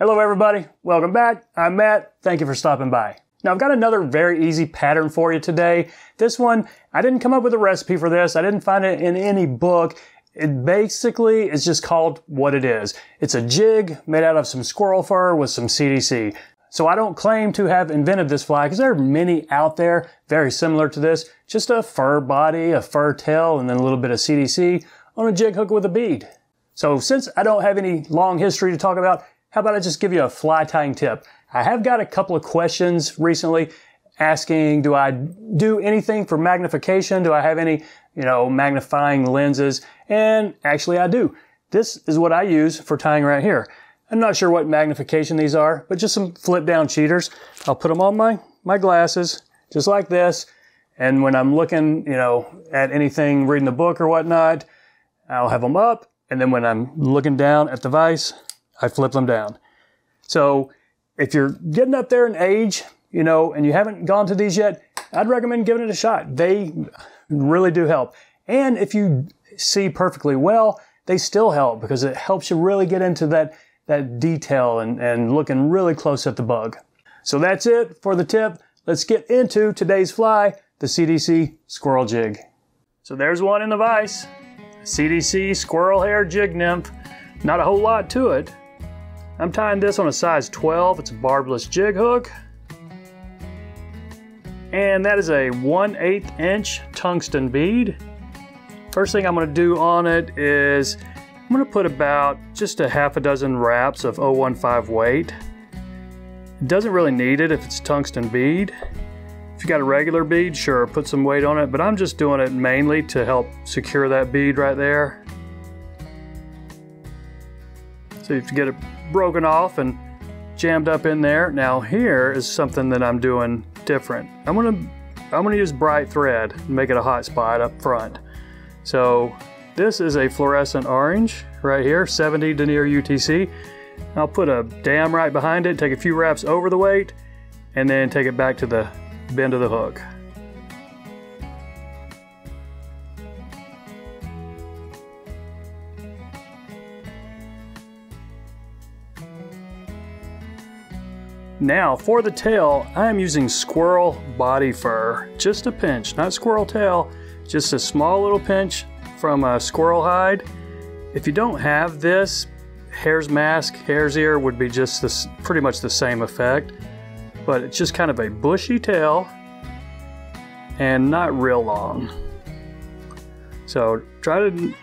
Hello everybody, welcome back. I'm Matt. Thank you for stopping by. Now I've got another very easy pattern for you today. This one, I didn't come up with a recipe for this. I didn't find it in any book. It basically is just called what it is. It's a jig made out of some squirrel fur with some CDC. So I don't claim to have invented this fly because there are many out there very similar to this. Just a fur body, a fur tail, and then a little bit of CDC on a jig hook with a bead. So since I don't have any long history to talk about, how about I just give you a fly tying tip? I have got a couple of questions recently asking, do I do anything for magnification? Do I have any, magnifying lenses? And actually I do. This is what I use for tying right here. I'm not sure what magnification these are, but just some flip down cheaters. I'll put them on my glasses, just like this. And when I'm looking, at anything, reading a book or whatnot, I'll have them up. And then when I'm looking down at the vise, I flip them down. So if you're getting up there in age, and you haven't gone to these yet, I'd recommend giving it a shot. They really do help. And if you see perfectly well, they still help because it helps you really get into that detail and looking really close at the bug. So that's it for the tip. Let's get into today's fly, the CDC Squirrel Jig. So there's one in the vise, CDC Squirrel Hair Jig Nymph. Not a whole lot to it. I'm tying this on a size 12. It's a barbless jig hook. And that is a 1/8 inch tungsten bead. First thing I'm going to do on it is I'm going to put about just a half a dozen wraps of 0.15 weight. It doesn't really need it if it's tungsten bead. If you got a regular bead, sure, put some weight on it, but I'm just doing it mainly to help secure that bead right there. So you have to get it broken off and jammed up in there. Now here is something that I'm doing different. I'm gonna use bright thread and make it a hot spot up front. So this is a fluorescent orange right here, 70 denier UTC. I'll put a dam right behind it, take a few wraps over the weight, and then take it back to the bend of the hook. Now for the tail, I am using squirrel body fur, just a pinch, not squirrel tail, just a small little pinch from a squirrel hide. If you don't have this, hare's mask, hare's ear would be just this, pretty much the same effect, but it's just kind of a bushy tail and not real long. So try to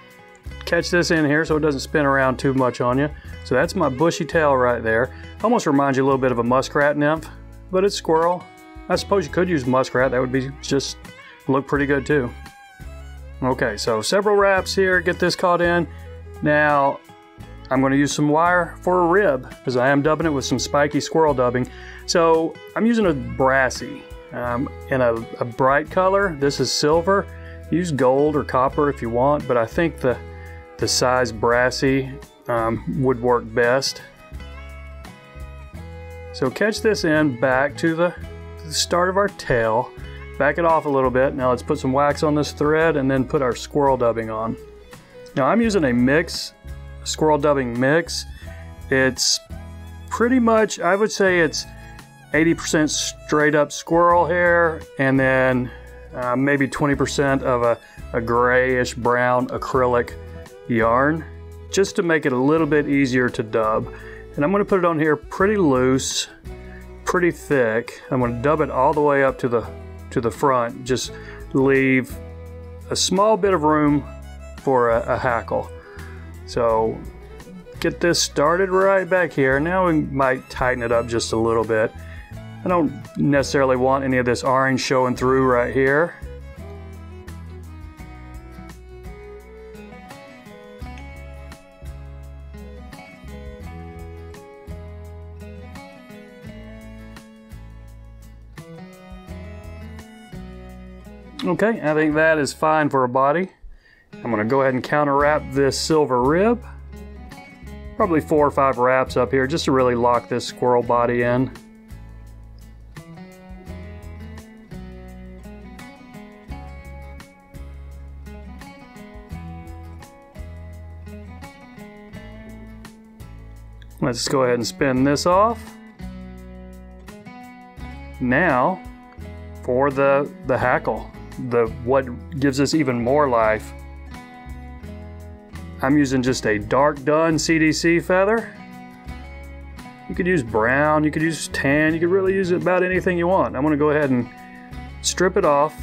catch this in here so it doesn't spin around too much on you. So that's my bushy tail right there. Almost reminds you a little bit of a muskrat nymph, but it's squirrel. I suppose you could use muskrat. That would be just look pretty good too. Okay, so several wraps here. Get this caught in. Now I'm going to use some wire for a rib because I am dubbing it with some spiky squirrel dubbing. So I'm using a brassy in a bright color. This is silver. Use gold or copper if you want, but I think the size brassy would work best. So catch this in back to the start of our tail, back it off a little bit. Now let's put some wax on this thread and then put our squirrel dubbing on. Now I'm using a mix, squirrel dubbing mix. It's pretty much, I would say it's 80% straight up squirrel hair and then maybe 20% of a grayish brown acrylic yarn, just to make it a little bit easier to dub. And I'm going to put it on here pretty loose, pretty thick. I'm going to dub it all the way up to the front. Just leave a small bit of room for a hackle. So get this started right back here. Now we might tighten it up just a little bit. I don't necessarily want any of this orange showing through right here. Okay, I think that is fine for a body. I'm going to go ahead and counter wrap this silver rib. Probably 4 or 5 wraps up here just to really lock this squirrel body in. Let's go ahead and spin this off. Now for the hackle, what gives us even more life. I'm using just a dark dun CDC feather. You could use brown, you could use tan, you could really use about anything you want. I'm gonna go ahead and strip it off.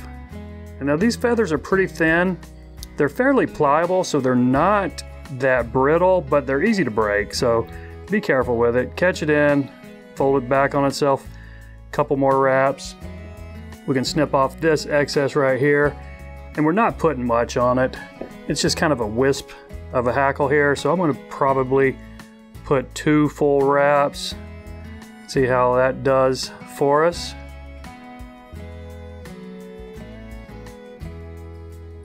And now these feathers are pretty thin. They're fairly pliable, so they're not that brittle, but they're easy to break. So be careful with it. Catch it in, fold it back on itself, couple more wraps. We can snip off this excess right here, and we're not putting much on it. It's just kind of a wisp of a hackle here, so I'm going to probably put 2 full wraps. See how that does for us.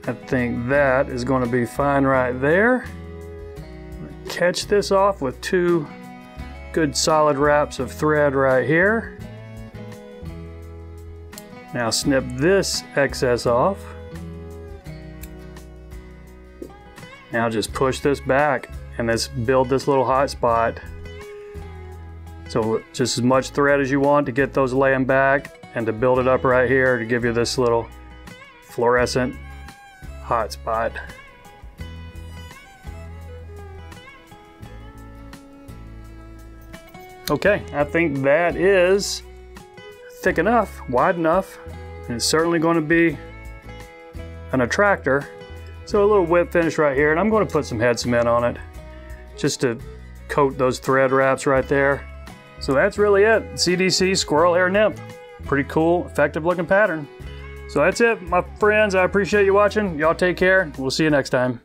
I think that is going to be fine right there. Catch this off with 2 good solid wraps of thread right here. Now snip this excess off. Now just push this back and let's build this little hot spot. So just as much thread as you want to get those laying back and to build it up right here to give you this little fluorescent hot spot. Okay, I think that is thick enough, wide enough, and it's certainly going to be an attractor. So a little whip finish right here, and I'm going to put some head cement on it just to coat those thread wraps right there. So that's really it. CDC Squirrel Hair Nymph. Pretty cool, effective looking pattern. So that's it, my friends. I appreciate you watching. Y'all take care. We'll see you next time.